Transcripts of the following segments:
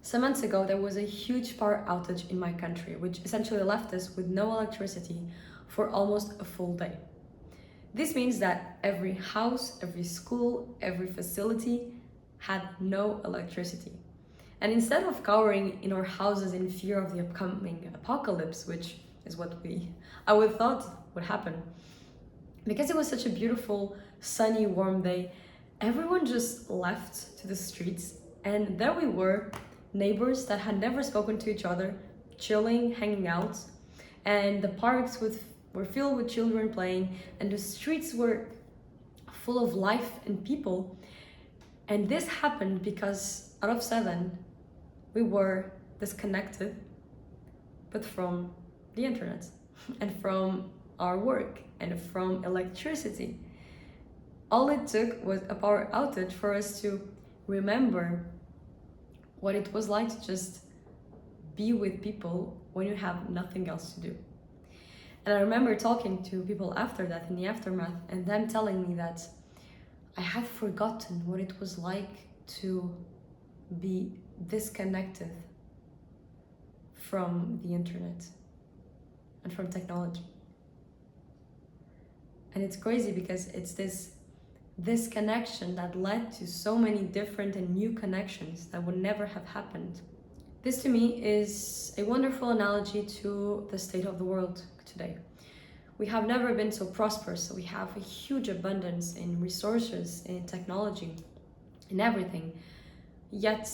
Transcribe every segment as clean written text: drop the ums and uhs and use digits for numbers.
Some months ago, there was a huge power outage in my country, which essentially left us with no electricity for almost a full day. This means that every house, every school, every facility had no electricity. And instead of cowering in our houses in fear of the upcoming apocalypse, which is what I would thought would happen, because it was such a beautiful, sunny, warm day, everyone just left to the streets, and there we were, neighbors that had never spoken to each other, chilling, hanging out, and the parks were filled with children playing, and the streets were full of life and people. And this happened because out of 7, we were disconnected, but from the internet and from our work and from electricity. All it took was a power outage for us to remember what it was like to just be with people when you have nothing else to do. And I remember talking to people after that, in the aftermath, and them telling me that I had forgotten what it was like to be disconnected from the internet and from technology. And it's crazy because it's this connection that led to so many different and new connections that would never have happened. This to me is a wonderful analogy to the state of the world today. We have never been so prosperous. We have a huge abundance in resources, in technology, in everything. Yet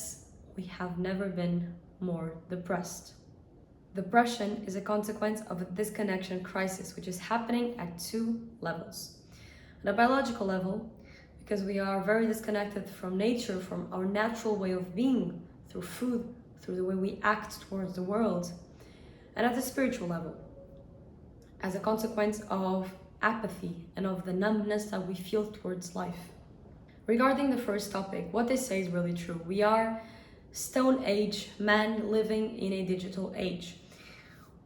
we have never been more depressed. Depression is a consequence of a disconnection crisis, which is happening at 2 levels. On a biological level, because we are very disconnected from nature, from our natural way of being, through food, through the way we act towards the world. And at the spiritual level, as a consequence of apathy and of the numbness that we feel towards life. Regarding the first topic, what they say is really true. We are Stone Age men living in a digital age,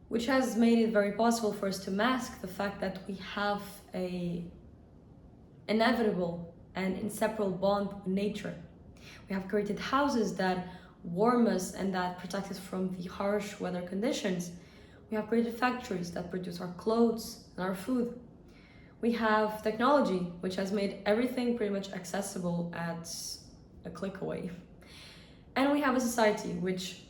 which has made it very possible for us to mask the fact that we have an inevitable and inseparable bond with nature. We have created houses that warm us and that protect us from the harsh weather conditions. We have created factories that produce our clothes and our food. We have technology, which has made everything pretty much accessible at a click away. And we have a society which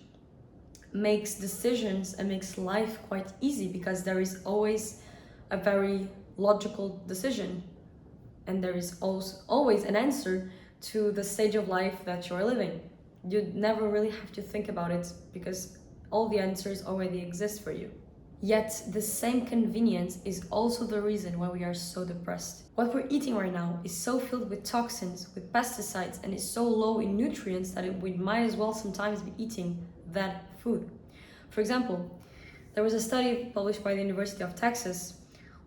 makes decisions and makes life quite easy because there is always a very logical decision. And there is also always an answer to the stage of life that you're living. You never really have to think about it because all the answers already exist for you. Yet the same convenience is also the reason why we are so depressed. What we're eating right now is so filled with toxins, with pesticides, and is so low in nutrients that we might as well sometimes be eating that food. For example, there was a study published by the University of Texas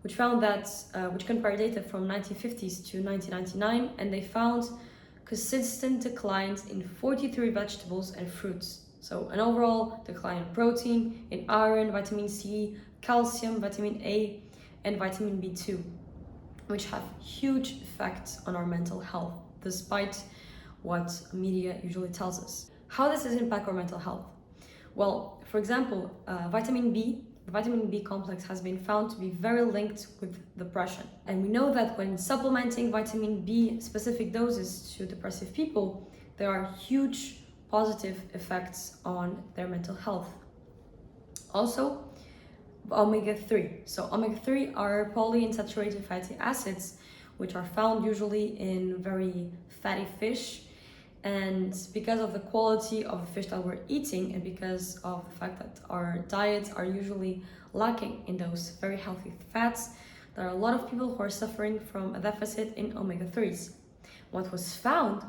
which found that, which compared data from 1950s to 1999, and they found consistent declines in 43 vegetables and fruits. So an overall decline in protein, in iron, vitamin C, calcium, vitamin A, and vitamin B2, which have huge effects on our mental health, despite what media usually tells us. How does this impact our mental health? Well, for example, the vitamin B complex has been found to be very linked with depression. And we know that when supplementing vitamin B specific doses to depressive people, there are huge positive effects on their mental health. Also, omega-3. So omega-3 are polyunsaturated fatty acids, which are found usually in very fatty fish. And because of the quality of the fish that we're eating, and because of the fact that our diets are usually lacking in those very healthy fats, there are a lot of people who are suffering from a deficit in omega-3s. What was found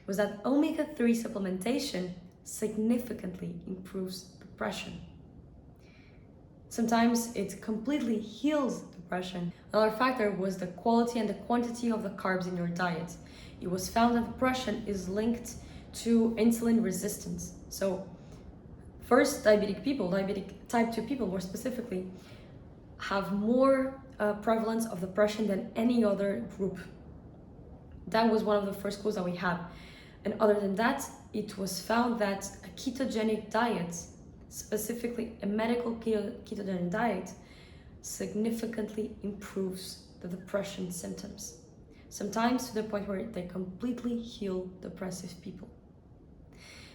was that omega-3 supplementation significantly improves depression. Sometimes it completely heals depression. Another factor was the quality and the quantity of the carbs in your diet. It was found that depression is linked to insulin resistance. So first, diabetic type 2 people more specifically, have more prevalence of depression than any other group. That was one of the first clues that we had. And other than that, it was found that a ketogenic diet, specifically a medical ketogenic diet, significantly improves the depression symptoms, sometimes to the point where they completely heal depressive people.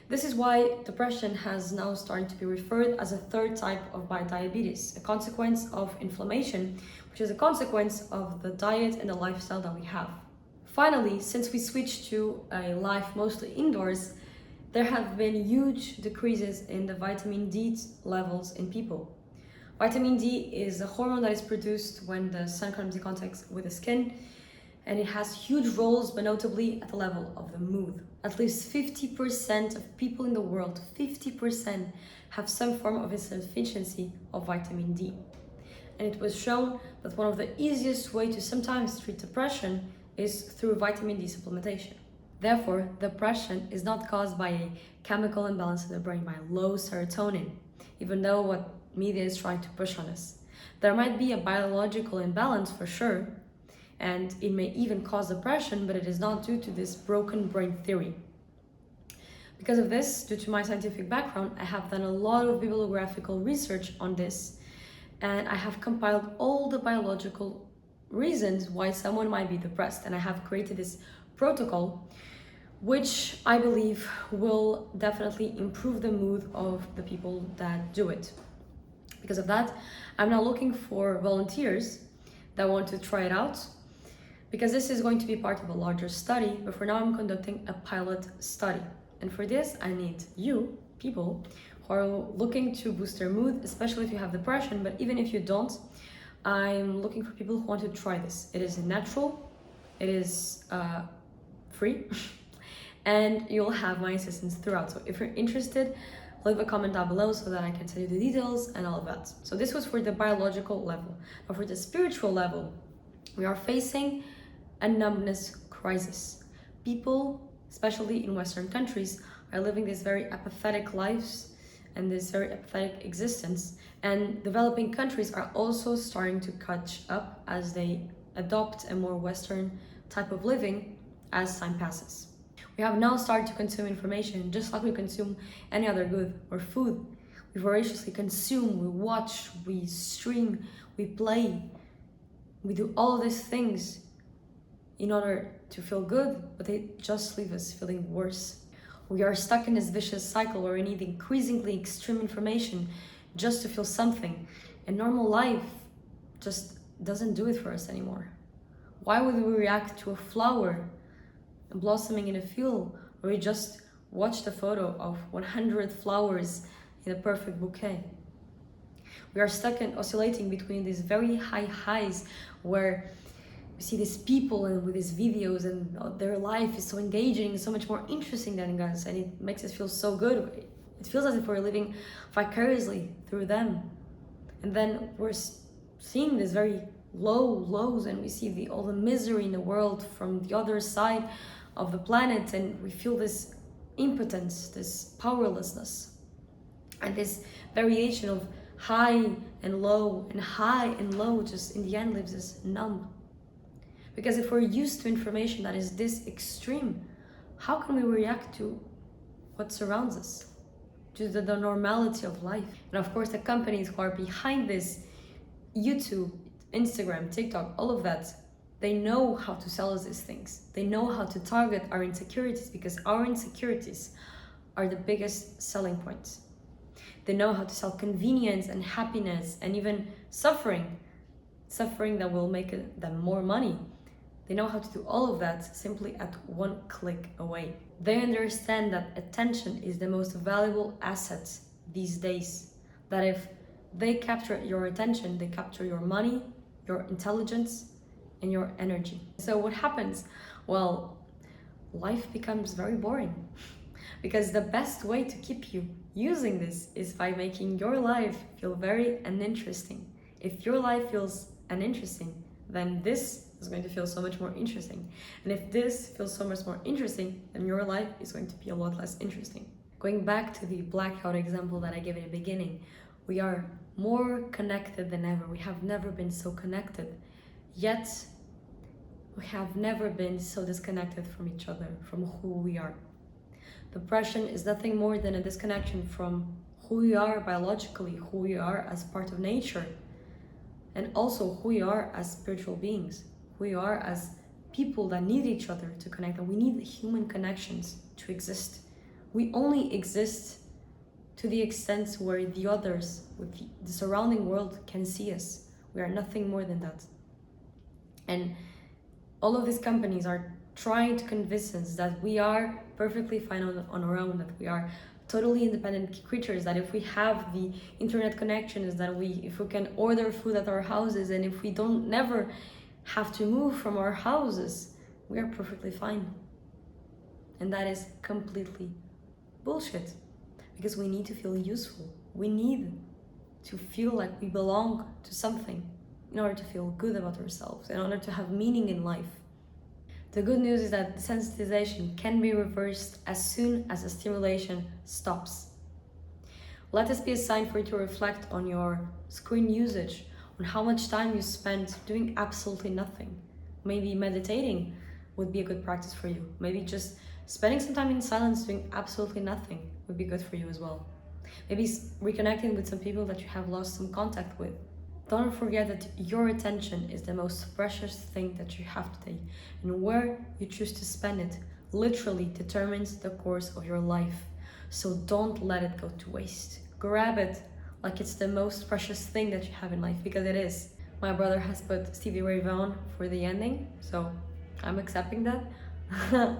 This is why depression has now started to be referred as a third type of diabetes, a consequence of inflammation, which is a consequence of the diet and the lifestyle that we have. Finally, since we switched to a life mostly indoors, there have been huge decreases in the vitamin D levels in people. Vitamin D is a hormone that is produced when the sun comes in contact with the skin, and it has huge roles, but notably at the level of the mood. At least 50% of people in the world, 50%, have some form of insufficiency of vitamin D. And it was shown that one of the easiest ways to sometimes treat depression is through vitamin D supplementation. Therefore, depression is not caused by a chemical imbalance in the brain, by low serotonin, even though what media is trying to push on us. There might be a biological imbalance for sure, and it may even cause depression, but it is not due to this broken brain theory. Because of this, due to my scientific background, I have done a lot of bibliographical research on this, and I have compiled all the biological reasons why someone might be depressed, and I have created this protocol which I believe will definitely improve the mood of the people that do it. Because of that, I'm now looking for volunteers that want to try it out, because this is going to be part of a larger study, but for now I'm conducting a pilot study. And for this, I need you, people who are looking to boost their mood, especially if you have depression, but even if you don't, I'm looking for people who want to try this. It is natural, it is free, and you'll have my assistance throughout. So if you're interested, leave a comment down below so that I can tell you the details and all of that. So this was for the biological level. But for the spiritual level, we are facing a numbness crisis. People, especially in Western countries, are living these very apathetic lives and this very apathetic existence. And developing countries are also starting to catch up as they adopt a more Western type of living as time passes. We have now started to consume information just like we consume any other good or food. We voraciously consume, we watch, we stream, we play. We do all of these things in order to feel good, but they just leave us feeling worse. We are stuck in this vicious cycle where we need increasingly extreme information just to feel something, and normal life just doesn't do it for us anymore. Why would we react to a flower blossoming in a field where we just watched a photo of 100 flowers in a perfect bouquet? We are stuck and oscillating between these very high highs where we see these people and with these videos and their life is so engaging and so much more interesting than us, and it makes us feel so good. It feels as if we're living vicariously through them. And then we're seeing this very lows, and we see all the misery in the world from the other side of the planet, and we feel this impotence, this powerlessness, and this variation of high and low and high and low just in the end leaves us numb. Because if we're used to information that is this extreme, how can we react to what surrounds us, to the normality of life? And of course, the companies who are behind this, YouTube, Instagram, TikTok, all of that, they know how to sell us these things. They know how to target our insecurities, because our insecurities are the biggest selling points. They know how to sell convenience and happiness and even suffering that will make them more money. They know how to do all of that simply at one click away. They understand that attention is the most valuable asset these days. That if they capture your attention, they capture your money, your intelligence, and your energy. So what happens? Well, life becomes very boring, because the best way to keep you using this is by making your life feel very uninteresting. If your life feels uninteresting, then this is going to feel so much more interesting. And if this feels so much more interesting, then your life is going to be a lot less interesting. Going back to the blackout example that I gave in the beginning, we are more connected than ever. We have never been so connected. Yet, we have never been so disconnected from each other, from who we are. Depression is nothing more than a disconnection from who we are biologically, who we are as part of nature, and also who we are as spiritual beings, who we are as people that need each other to connect, and we need human connections to exist. We only exist to the extent where the others, with the surrounding world, can see us. We are nothing more than that. And all of these companies are trying to convince us that we are perfectly fine on our own, that we are totally independent creatures, that if we have the internet connections, that if we can order food at our houses, and if we don't never have to move from our houses, we are perfectly fine. And that is completely bullshit, because we need to feel useful. We need to feel like we belong to something in order to feel good about ourselves, in order to have meaning in life. The good news is that desensitization can be reversed as soon as the stimulation stops. Let this be a sign for you to reflect on your screen usage, on how much time you spend doing absolutely nothing. Maybe meditating would be a good practice for you. Maybe just spending some time in silence doing absolutely nothing would be good for you as well. Maybe reconnecting with some people that you have lost some contact with. Don't forget that your attention is the most precious thing that you have today, and where you choose to spend it literally determines the course of your life. So don't let it go to waste. Grab it like it's the most precious thing that you have in life, because it is. My brother has put Stevie Ray Vaughan for the ending, so I'm accepting that.